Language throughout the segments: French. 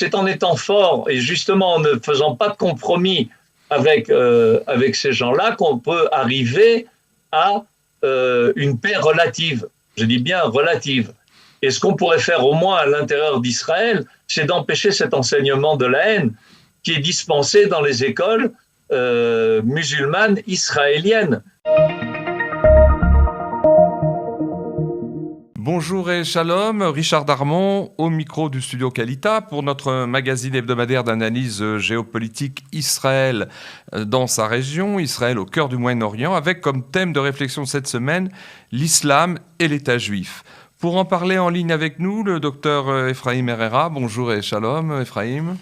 c'est en étant fort et justement en ne faisant pas de compromis avec ces gens-là qu'on peut arriver à une paix relative. Je dis bien relative. Et ce qu'on pourrait faire au moins à l'intérieur d'Israël, c'est d'empêcher cet enseignement de la haine qui est dispensé dans les écoles musulmanes israéliennes. Bonjour et shalom, Richard Darmon au micro du studio Kalita pour notre magazine hebdomadaire d'analyse géopolitique Israël dans sa région, Israël au cœur du Moyen-Orient, avec comme thème de réflexion cette semaine l'islam et l'État juif. Pour en parler en ligne avec nous, le docteur Ephraim Herrera. Bonjour et shalom, Ephraim.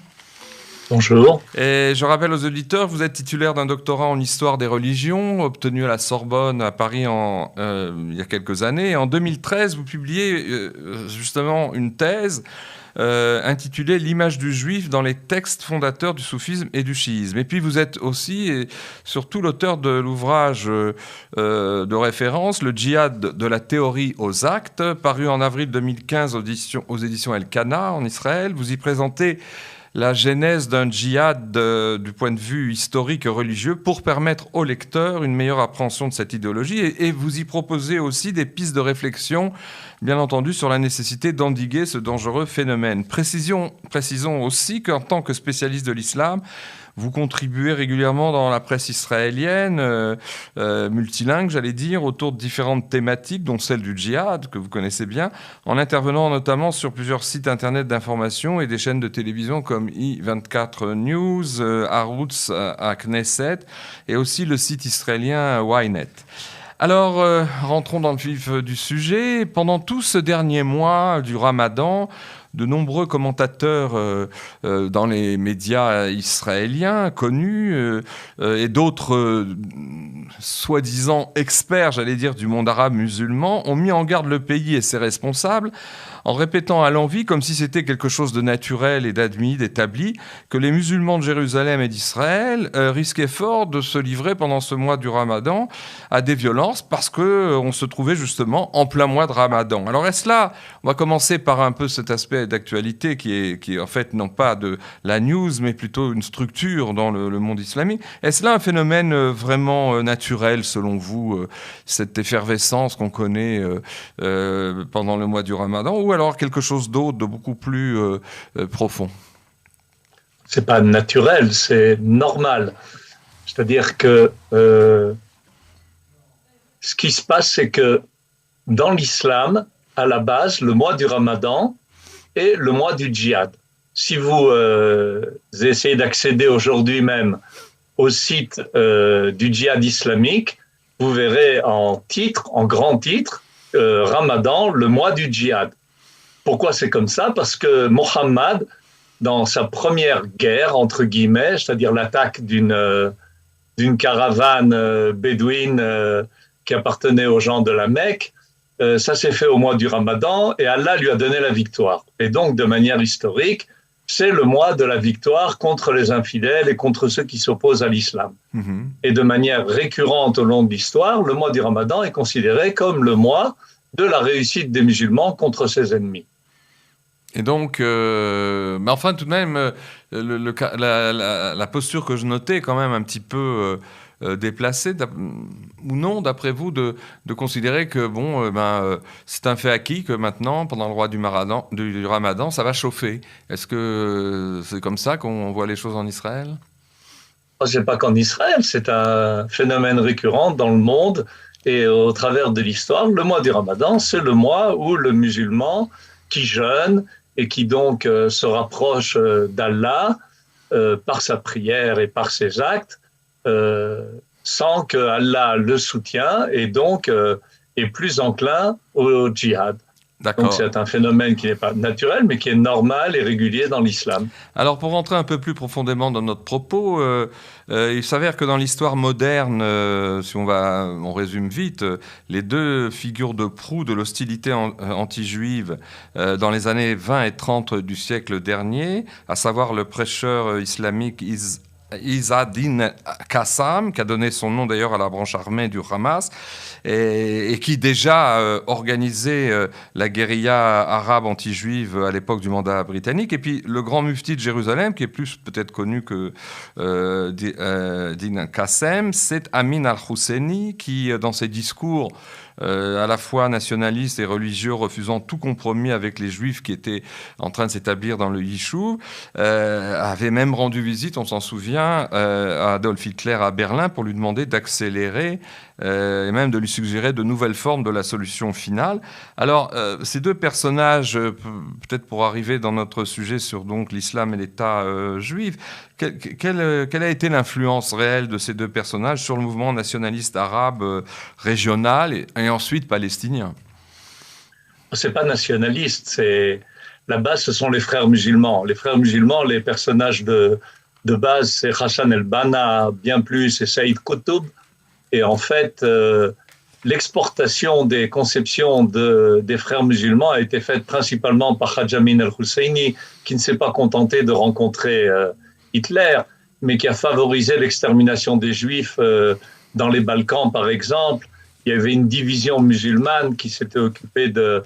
Bonjour. Et je rappelle aux auditeurs, vous êtes titulaire d'un doctorat en histoire des religions, obtenu à la Sorbonne à Paris il y a quelques années. Et en 2013, vous publiez justement une thèse intitulée « L'image du juif dans les textes fondateurs du soufisme et du chiisme ». Et puis vous êtes aussi et surtout l'auteur de l'ouvrage de référence « Le djihad de la théorie aux actes », paru en avril 2015 aux éditions Elkana en Israël. Vous y présentez la genèse d'un djihad du point de vue historique et religieux pour permettre aux lecteurs une meilleure appréhension de cette idéologie. Et vous y proposez aussi des pistes de réflexion, bien entendu, sur la nécessité d'endiguer ce dangereux phénomène. Précisons aussi qu'en tant que spécialiste de l'islam, vous contribuez régulièrement dans la presse israélienne, multilingue, j'allais dire, autour de différentes thématiques, dont celle du djihad, que vous connaissez bien, en intervenant notamment sur plusieurs sites internet d'information et des chaînes de télévision comme i24 News, Arutz à Knesset, et aussi le site israélien Ynet. Alors, rentrons dans le vif du sujet. Pendant tout ce dernier mois du Ramadan, de nombreux commentateurs dans les médias israéliens connus et d'autres soi-disant experts, j'allais dire, du monde arabe musulman, ont mis en garde le pays et ses responsables en répétant à l'envi, comme si c'était quelque chose de naturel et d'admis, d'établi, que les musulmans de Jérusalem et d'Israël risquaient fort de se livrer pendant ce mois du Ramadan à des violences parce qu'on se trouvait justement en plein mois de Ramadan. Alors est-ce là, on va commencer par un peu cet aspect d'actualité qui est en fait non pas de la news mais plutôt une structure dans le monde islamique. Est-ce là un phénomène vraiment naturel selon vous, cette effervescence qu'on connaît pendant le mois du Ramadan, ou alors quelque chose d'autre, de beaucoup plus profond? C'est pas naturel, c'est normal. C'est-à-dire que ce qui se passe, c'est que dans l'islam, à la base, le mois du Ramadan est le mois du djihad. Si vous essayez d'accéder aujourd'hui même au site du djihad islamique, vous verrez en grand titre, Ramadan, le mois du djihad. Pourquoi c'est comme ça? Parce que Mohammed, dans sa première guerre, entre guillemets, c'est-à-dire l'attaque d'une caravane bédouine qui appartenait aux gens de la Mecque, ça s'est fait au mois du Ramadan et Allah lui a donné la victoire. Et donc, de manière historique, c'est le mois de la victoire contre les infidèles et contre ceux qui s'opposent à l'islam. Mmh. Et de manière récurrente au long de l'histoire, le mois du Ramadan est considéré comme le mois de la réussite des musulmans contre ses ennemis. Et donc, mais enfin tout de même, la posture que je notais est quand même un petit peu déplacée, ou non, d'après vous, de considérer que c'est un fait acquis que maintenant, pendant le mois du Ramadan, ça va chauffer. Est-ce que c'est comme ça qu'on voit les choses en Israël? C'est pas qu'en Israël, c'est un phénomène récurrent dans le monde et au travers de l'histoire. Le mois du Ramadan, c'est le mois où le musulman qui jeûne et qui donc se rapproche d'Allah par sa prière et par ses actes, sent que Allah le soutient et donc est plus enclin au djihad. D'accord. Donc c'est un phénomène qui n'est pas naturel, mais qui est normal et régulier dans l'islam. Alors pour rentrer un peu plus profondément dans notre propos, il s'avère que dans l'histoire moderne, si on résume vite, les deux figures de proue de l'hostilité anti-juive dans les années 20 et 30 du siècle dernier, à savoir le prêcheur islamique Izzadine Qassam, qui a donné son nom d'ailleurs à la branche armée du Hamas, et qui déjà organisait la guérilla arabe anti-juive à l'époque du mandat britannique. Et puis le grand mufti de Jérusalem, qui est plus peut-être connu que Din Qassem, c'est Amin al-Husseini, qui dans ses discours à la fois nationalistes et religieux, refusant tout compromis avec les juifs qui étaient en train de s'établir dans le Yishuv, avait même rendu visite, on s'en souvient, à Adolf Hitler à Berlin pour lui demander d'accélérer et même de lui suggérer de nouvelles formes de la solution finale. Alors, ces deux personnages, peut-être pour arriver dans notre sujet sur donc l'islam et l'État juif, quelle a été l'influence réelle de ces deux personnages sur le mouvement nationaliste arabe régional et ensuite palestinien? C'est pas nationaliste, c'est la base, ce sont les frères musulmans. Les frères musulmans, les personnages de base, c'est Hassan el-Banna, bien plus, et Saïd Qutb. Et en fait, l'exportation des conceptions des frères musulmans a été faite principalement par Haj Amin al-Husseini, qui ne s'est pas contenté de rencontrer Hitler, mais qui a favorisé l'extermination des Juifs dans les Balkans, par exemple. Il y avait une division musulmane qui s'était occupée de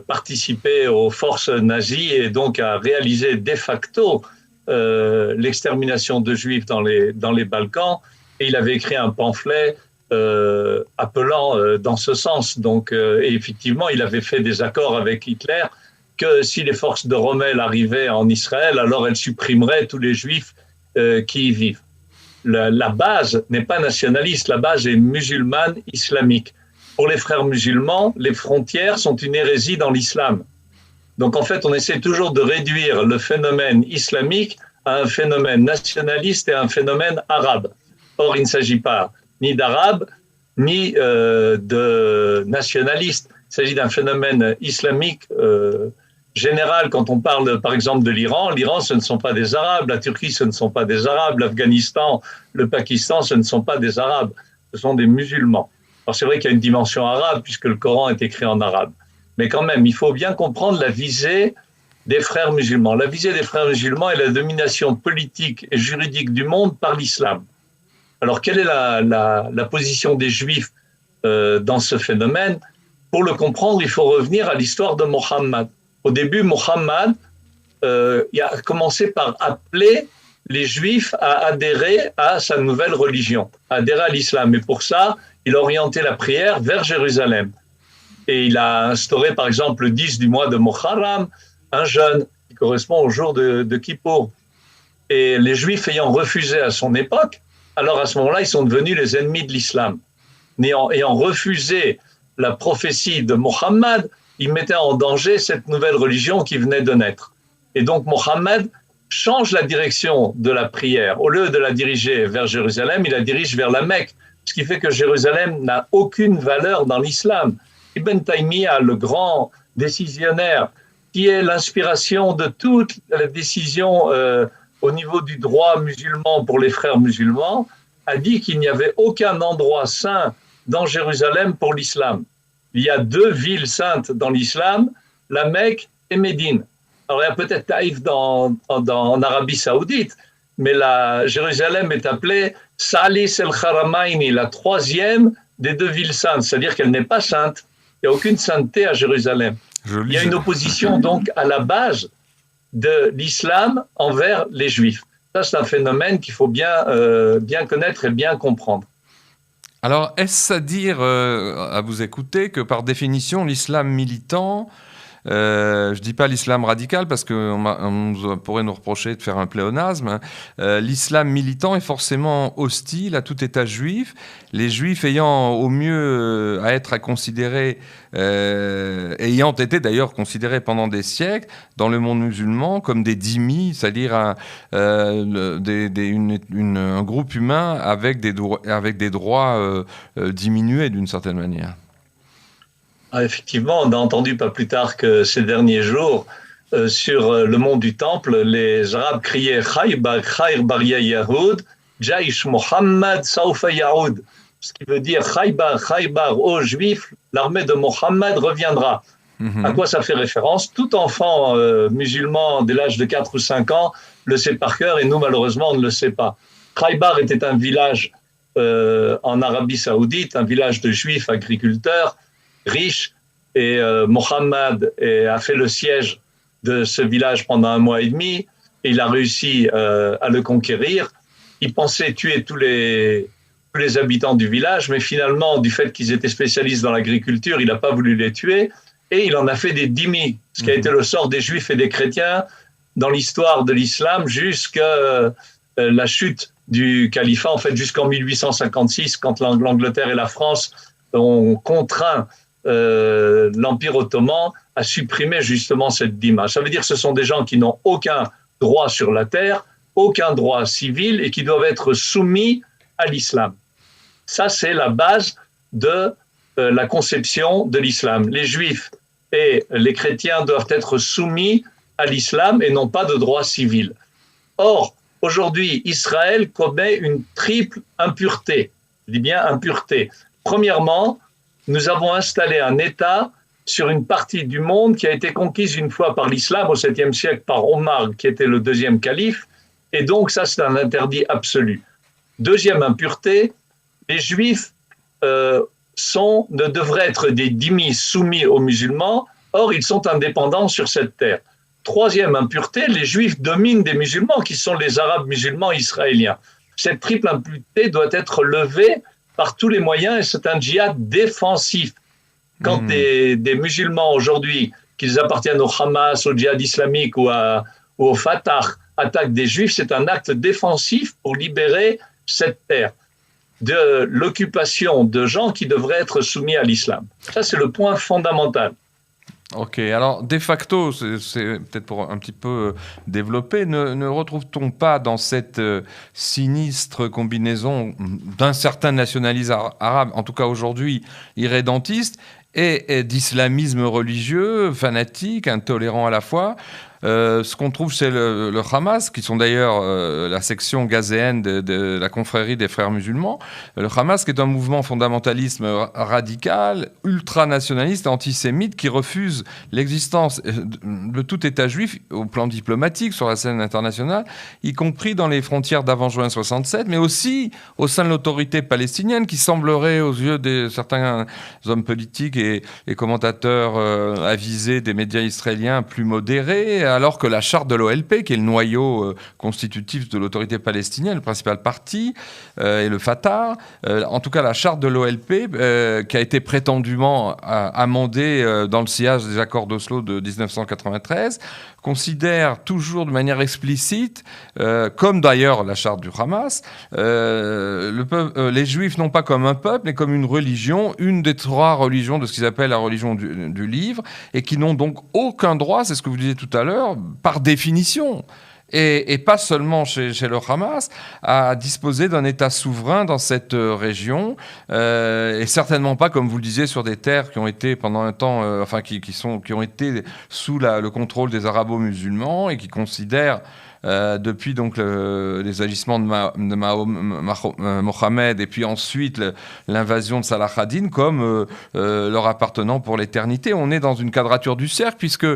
participer aux forces nazies et donc à réaliser de facto l'extermination de Juifs dans les Balkans. Et il avait écrit un pamphlet appelant dans ce sens. Donc, et effectivement, il avait fait des accords avec Hitler que si les forces de Rommel arrivaient en Israël, alors elles supprimeraient tous les Juifs qui y vivent. La base n'est pas nationaliste, la base est musulmane islamique. Pour les frères musulmans, les frontières sont une hérésie dans l'islam. Donc en fait, on essaie toujours de réduire le phénomène islamique à un phénomène nationaliste et à un phénomène arabe. Or, il ne s'agit pas ni d'arabe, ni de nationaliste. Il s'agit d'un phénomène islamique général. Quand on parle, par exemple, de l'Iran, ce ne sont pas des Arabes, la Turquie, ce ne sont pas des Arabes, l'Afghanistan, le Pakistan, ce ne sont pas des Arabes, ce sont des musulmans. Alors, c'est vrai qu'il y a une dimension arabe, puisque le Coran est écrit en arabe. Mais quand même, il faut bien comprendre la visée des frères musulmans. La visée des frères musulmans est la domination politique et juridique du monde par l'islam. Alors, quelle est la position des Juifs dans ce phénomène? Pour le comprendre, il faut revenir à l'histoire de Mohammed. Au début, Mohammed il a commencé par appeler les Juifs à adhérer à sa nouvelle religion, à adhérer à l'islam. Et pour ça, il a orienté la prière vers Jérusalem. Et il a instauré, par exemple, le 10 du mois de Muharram, un jeûne qui correspond au jour de Kippour. Et les Juifs ayant refusé à son époque, alors à ce moment-là, ils sont devenus les ennemis de l'islam. Ayant refusé la prophétie de Mohammed, ils mettaient en danger cette nouvelle religion qui venait de naître. Et donc Mohammed change la direction de la prière. Au lieu de la diriger vers Jérusalem, il la dirige vers la Mecque, ce qui fait que Jérusalem n'a aucune valeur dans l'islam. Ibn Taymiyyah, le grand décisionnaire, qui est l'inspiration de toute la décision au niveau du droit musulman pour les frères musulmans, a dit qu'il n'y avait aucun endroit saint dans Jérusalem pour l'islam. Il y a deux villes saintes dans l'islam, la Mecque et Médine. Alors il y a peut-être Taïf en Arabie Saoudite, mais Jérusalem est appelée Salis el-Haramaini, la troisième des deux villes saintes, c'est-à-dire qu'elle n'est pas sainte. Il n'y a aucune sainteté à Jérusalem. Il y a une opposition donc à la base de l'islam envers les Juifs. Ça, c'est un phénomène qu'il faut bien connaître et bien comprendre. Alors, est-ce à dire, à vous écouter, que par définition, l'islam militant, je ne dis pas l'islam radical parce qu'on pourrait nous reprocher de faire un pléonasme, l'islam militant est forcément hostile à tout État juif, les Juifs ayant au mieux à considérer, ayant été d'ailleurs considérés pendant des siècles dans le monde musulman comme des dhimmis, c'est-à-dire un groupe humain avec des droits diminués d'une certaine manière. Ah, effectivement, on a entendu pas plus tard que ces derniers jours sur le mont du Temple, les Arabes criaient Khaybar, Khaybar ya Yahoud, Jaish Mohammed Saufa Yaoud. Ce qui veut dire Khaybar, Khaybar aux Juifs, l'armée de Mohammed reviendra. À quoi ça fait référence? Tout enfant musulman dès l'âge de 4 ou 5 ans le sait par cœur et nous, malheureusement, on ne le sait pas. Khaybar était un village en Arabie Saoudite, un village de juifs agriculteurs riches et Mohammed a fait le siège de ce village pendant 1 mois et demi et il a réussi à le conquérir. Il pensait tuer tous les habitants du village, mais finalement, du fait qu'ils étaient spécialistes dans l'agriculture, il n'a pas voulu les tuer et il en a fait des dhimmis, ce qui a été le sort des juifs et des chrétiens dans l'histoire de l'islam jusqu'à la chute du califat, en fait jusqu'en 1856, quand l'Angleterre et la France ont contraint l'Empire ottoman à supprimer justement cette dhimma. Ça veut dire que ce sont des gens qui n'ont aucun droit sur la terre, aucun droit civil et qui doivent être soumis à l'islam. Ça, c'est la base de la conception de l'islam. Les juifs et les chrétiens doivent être soumis à l'islam et n'ont pas de droit civil. Or, aujourd'hui, Israël commet une triple impureté. Je dis bien impureté. Premièrement, nous avons installé un État sur une partie du monde qui a été conquise une fois par l'islam au 7e siècle par Omar, qui était le deuxième calife, et donc ça, c'est un interdit absolu. Deuxième impureté, les Juifs ne devraient être des dhimmis soumis aux musulmans, or ils sont indépendants sur cette terre. Troisième impureté, les Juifs dominent des musulmans qui sont les Arabes musulmans israéliens. Cette triple impureté doit être levée par tous les moyens et c'est un djihad défensif. Quand des musulmans aujourd'hui, qu'ils appartiennent au Hamas, au djihad islamique ou au Fatah, attaquent des Juifs, c'est un acte défensif pour libérer cette terre de l'occupation de gens qui devraient être soumis à l'islam. Ça, c'est le point fondamental. Ok, alors de facto, c'est peut-être pour un petit peu développer, ne retrouve-t-on pas dans cette sinistre combinaison d'un certain nationalisme arabe, en tout cas aujourd'hui irrédentiste, et d'islamisme religieux, fanatique, intolérant à la fois, ce qu'on trouve chez le Hamas, qui sont d'ailleurs la section gazéenne de la confrérie des frères musulmans, le Hamas qui est un mouvement fondamentalisme radical, ultranationaliste, antisémite, qui refuse l'existence de tout État juif au plan diplomatique sur la scène internationale, y compris dans les frontières d'avant juin 67, mais aussi au sein de l'autorité palestinienne, qui semblerait aux yeux de certains hommes politiques et commentateurs avisés des médias israéliens plus modérés, alors que la charte de l'OLP, qui est le noyau constitutif de l'autorité palestinienne, le principal parti, et le Fatah, en tout cas la charte de l'OLP, qui a été prétendument amendée dans le sillage des accords d'Oslo de 1993, considère toujours de manière explicite, comme d'ailleurs la charte du Hamas, les Juifs non pas comme un peuple, mais comme une religion, une des 3 religions de ce qu'ils appellent la religion du livre, et qui n'ont donc aucun droit, c'est ce que vous disiez tout à l'heure, par définition, et pas seulement chez le Hamas, à disposer d'un État souverain dans cette région, et certainement pas, comme vous le disiez, sur des terres qui ont été pendant un temps, qui ont été sous le contrôle des arabo-musulmans et qui considèrent depuis donc les agissements de Mohammed et puis ensuite l'invasion de Salah ad-Din comme leur appartenant pour l'éternité. On est dans une quadrature du cercle puisque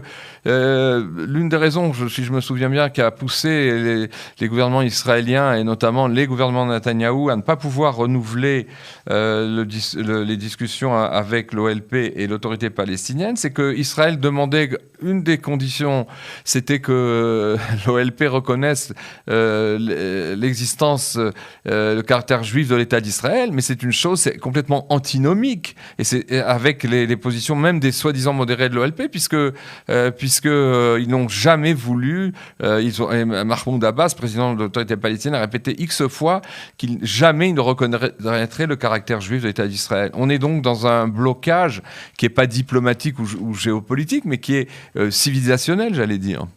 l'une des raisons, si je me souviens bien, qui a poussé les gouvernements israéliens et notamment les gouvernements de Netanyahou à ne pas pouvoir renouveler les discussions avec l'OLP et l'autorité palestinienne, c'est que Israël demandait, une des conditions, c'était que l'OLP reconnaissent l'existence, le caractère juif de l'État d'Israël, mais c'est une chose, c'est complètement antinomique, et c'est avec les positions même des soi-disant modérés de l'OLP, puisque ils n'ont jamais voulu, Mahmoud Abbas, président de l'autorité palestinienne, a répété X fois qu'il jamais il ne reconnaîtrait le caractère juif de l'État d'Israël. On est donc dans un blocage qui n'est pas diplomatique ou géopolitique, mais qui est civilisationnel, j'allais dire.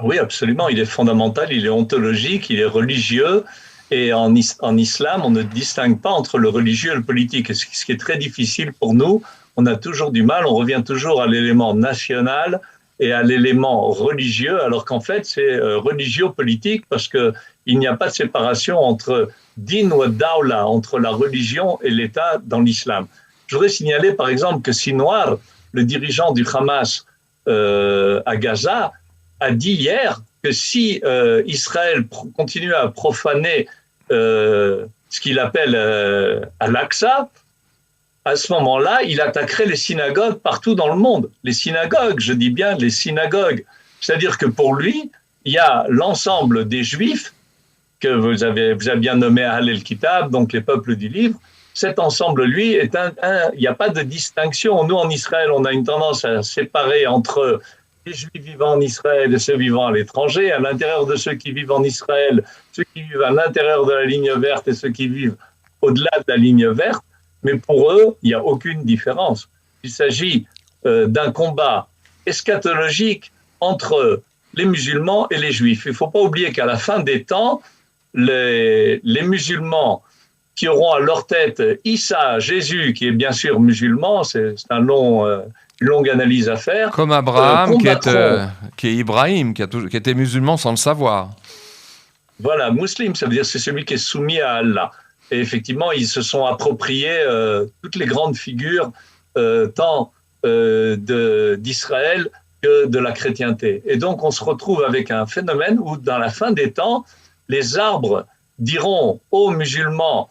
Oui, absolument. Il est fondamental, il est ontologique, il est religieux. Et en islam, on ne distingue pas entre le religieux et le politique. Et ce qui est très difficile pour nous, on a toujours du mal, on revient toujours à l'élément national et à l'élément religieux, alors qu'en fait, c'est religieux-politique parce qu'il n'y a pas de séparation entre din ou dawla, entre la religion et l'État dans l'islam. Je voudrais signaler, par exemple, que Sinwar, le dirigeant du Hamas à Gaza, a dit hier que si Israël continue à profaner ce qu'il appelle Al-Aqsa, à ce moment-là, il attaquerait les synagogues partout dans le monde. Les synagogues, je dis bien les synagogues. C'est-à-dire que pour lui, il y a l'ensemble des Juifs, que vous avez bien nommé Ahl el-Kitab, donc les peuples du livre. Cet ensemble, lui, il n'y a pas de distinction. Nous, en Israël, on a une tendance à séparer entre les Juifs vivant en Israël et ceux vivant à l'étranger. À l'intérieur de ceux qui vivent en Israël, ceux qui vivent à l'intérieur de la ligne verte et ceux qui vivent au-delà de la ligne verte. Mais pour eux, il n'y a aucune différence. Il s'agit d'un combat eschatologique entre les musulmans et les juifs. Il ne faut pas oublier qu'à la fin des temps, les musulmans qui auront à leur tête Issa, Jésus, qui est bien sûr musulman, c'est une longue analyse à faire. Comme Abraham, qui est Ibrahim, qui était musulman sans le savoir. Voilà, musulman, ça veut dire c'est celui qui est soumis à Allah. Et effectivement, ils se sont appropriés toutes les grandes figures, tant d'Israël que de la chrétienté. Et donc, on se retrouve avec un phénomène où, dans la fin des temps, les arbres diront aux musulmans,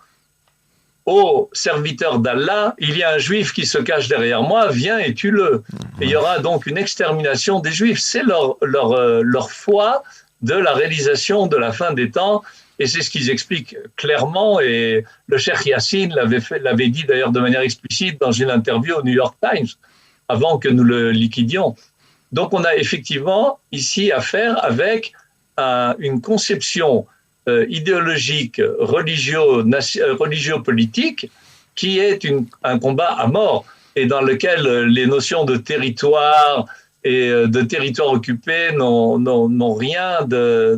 aux serviteurs d'Allah, il y a un juif qui se cache derrière moi, viens et tue-le. Et il y aura donc une extermination des juifs. C'est leur foi de la réalisation de la fin des temps. Et c'est ce qu'ils expliquent clairement, et le Cheikh Yassine l'avait dit d'ailleurs de manière explicite dans une interview au New York Times, avant que nous le liquidions. Donc on a effectivement ici affaire avec une conception idéologique, religio-politique, qui est un combat à mort, et dans lequel les notions de territoire et de territoire occupé n'ont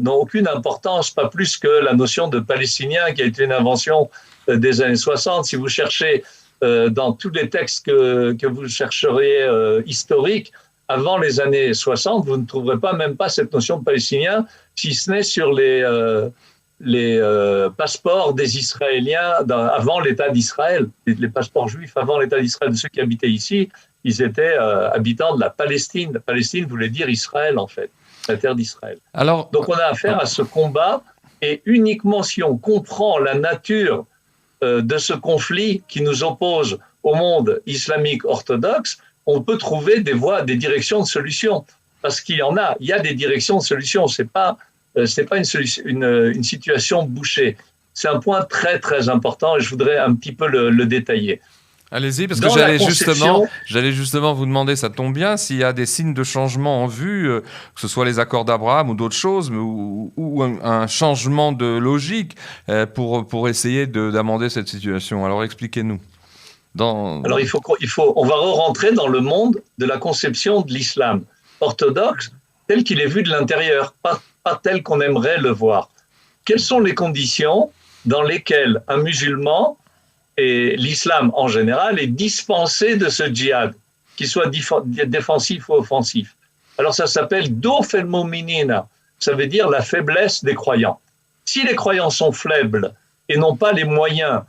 aucune importance, pas plus que la notion de Palestinien qui a été une invention des années 60. Si vous cherchez dans tous les textes que vous chercheriez historiques, avant les années 60, vous ne trouverez même pas cette notion de Palestinien, si ce n'est sur les passeports des Israéliens avant l'État d'Israël, les passeports juifs avant l'État d'Israël de ceux qui habitaient ici. Ils étaient habitants de la Palestine. La Palestine voulait dire Israël, en fait, la terre d'Israël. Donc, on a affaire à ce combat, et uniquement si on comprend la nature de ce conflit qui nous oppose au monde islamique orthodoxe, on peut trouver des directions de solution. Parce qu'il y a des directions de solution. C'est pas une situation bouchée. C'est un point très, très important, et je voudrais un petit peu le détailler. Allez-y, parce que j'allais justement vous demander, ça tombe bien, s'il y a des signes de changement en vue, que ce soit les accords d'Abraham ou d'autres choses, ou un changement de logique pour essayer d'amender cette situation. Alors expliquez-nous. Alors on va rentrer dans le monde de la conception de l'islam orthodoxe tel qu'il est vu de l'intérieur, pas tel qu'on aimerait le voir. Quelles sont les conditions dans lesquelles un musulman et l'islam en général est dispensé de ce djihad, qu'il soit défensif ou offensif? Alors ça s'appelle dof el mu'minina, ça veut dire la faiblesse des croyants. Si les croyants sont faibles et n'ont pas les moyens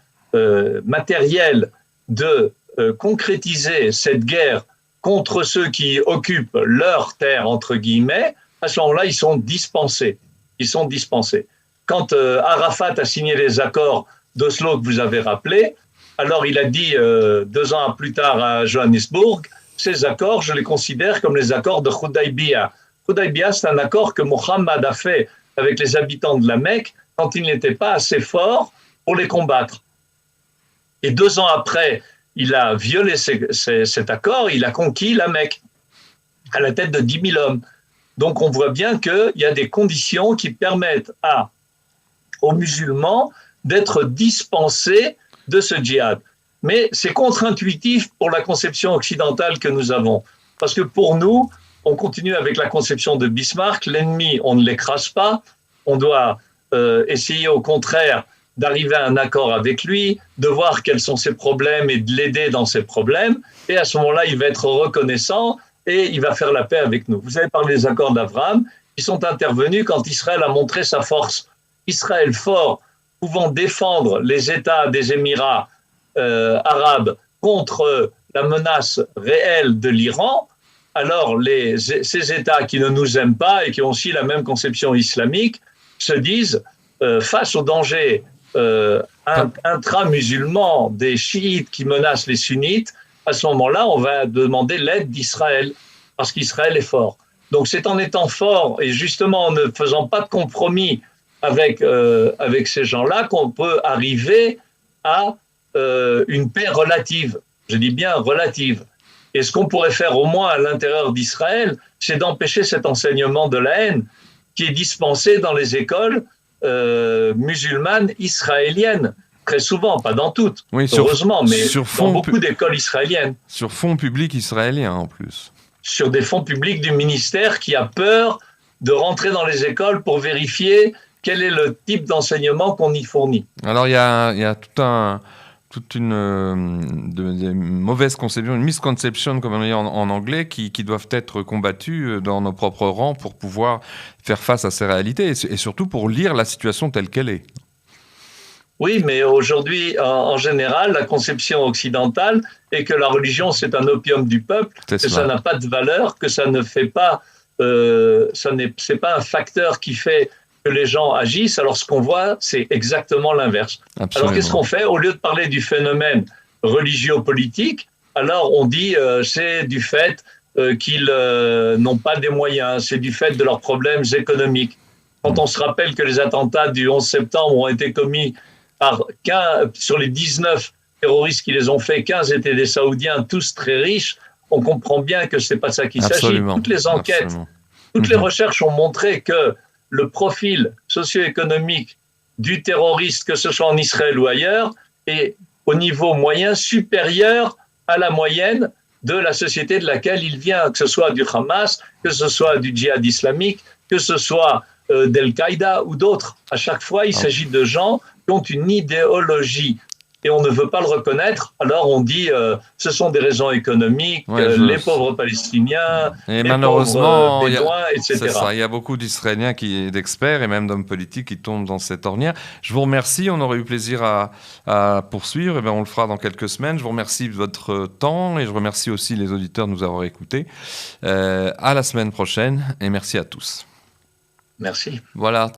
matériels de concrétiser cette guerre contre ceux qui occupent leur terre, entre guillemets, à ce moment-là, ils sont dispensés. Quand Arafat a signé les accords d'Oslo que vous avez rappelé, alors il a dit 2 ans plus tard à Johannesburg, ces accords, je les considère comme les accords de Hudaybiyah. Hudaybiyah, c'est un accord que Mohammed a fait avec les habitants de la Mecque quand il n'était pas assez fort pour les combattre. Et 2 ans après, il a violé cet accord, il a conquis la Mecque à la tête de 10 000 hommes. Donc on voit bien qu'il y a des conditions qui permettent aux musulmans d'être dispensés de ce djihad. Mais c'est contre-intuitif pour la conception occidentale que nous avons. Parce que pour nous, on continue avec la conception de Bismarck, l'ennemi, on ne l'écrase pas, on doit essayer au contraire d'arriver à un accord avec lui, de voir quels sont ses problèmes et de l'aider dans ses problèmes, et à ce moment-là, il va être reconnaissant et il va faire la paix avec nous. Vous avez parlé des accords d'Abraham, qui sont intervenus quand Israël a montré sa force. Israël fort, pouvant défendre les États des Émirats arabes contre la menace réelle de l'Iran, alors ces États qui ne nous aiment pas et qui ont aussi la même conception islamique se disent, face au danger intra-musulman des chiites qui menacent les sunnites, à ce moment-là, on va demander l'aide d'Israël, parce qu'Israël est fort. Donc c'est en étant fort et justement en ne faisant pas de compromis avec ces gens-là qu'on peut arriver à une paix relative. Je dis bien relative. Et ce qu'on pourrait faire au moins à l'intérieur d'Israël, c'est d'empêcher cet enseignement de la haine qui est dispensé dans les écoles musulmanes israéliennes. Très souvent, pas dans toutes, oui, heureusement, mais dans beaucoup d'écoles israéliennes. Sur fonds publics israéliens en plus. Sur des fonds publics du ministère qui a peur de rentrer dans les écoles pour vérifier quel est le type d'enseignement qu'on y fournit. Alors il y a toute une mauvaise conception, une misconception, comme on dit en anglais, qui doivent être combattues dans nos propres rangs pour pouvoir faire face à ces réalités et surtout pour lire la situation telle qu'elle est. Oui, mais aujourd'hui, en général, la conception occidentale est que la religion, c'est un opium du peuple, que ça n'a pas de valeur, que ça ne fait pas, c'est pas un facteur qui fait que les gens agissent. Alors, ce qu'on voit, c'est exactement l'inverse. Alors, qu'est-ce qu'on fait? Au lieu de parler du phénomène religieux-politique, alors on dit c'est du fait qu'ils n'ont pas des moyens, c'est du fait de leurs problèmes économiques. Quand on se rappelle que les attentats du 11 septembre ont été commis par 15, sur les 19 terroristes qui les ont fait, 15 étaient des Saoudiens, tous très riches, on comprend bien que ce n'est pas ça qu'il s'agit. Toutes les enquêtes, toutes les recherches ont montré que le profil socio-économique du terroriste, que ce soit en Israël ou ailleurs, est au niveau moyen supérieur à la moyenne de la société de laquelle il vient, que ce soit du Hamas, que ce soit du djihad islamique, que ce soit d'Al-Qaïda ou d'autres. À chaque fois, il s'agit de gens qui ont une idéologie et on ne veut pas le reconnaître, alors on dit ce sont des raisons économiques, les pauvres Palestiniens, et les malheureusement, pauvres Bédouins, etc. C'est ça, il y a beaucoup d'Israéliens, d'experts et même d'hommes politiques qui tombent dans cette ornière. Je vous remercie, on aurait eu plaisir à poursuivre, et bien on le fera dans quelques semaines. Je vous remercie de votre temps et je remercie aussi les auditeurs de nous avoir écoutés. À la semaine prochaine et merci à tous. Merci. Voilà.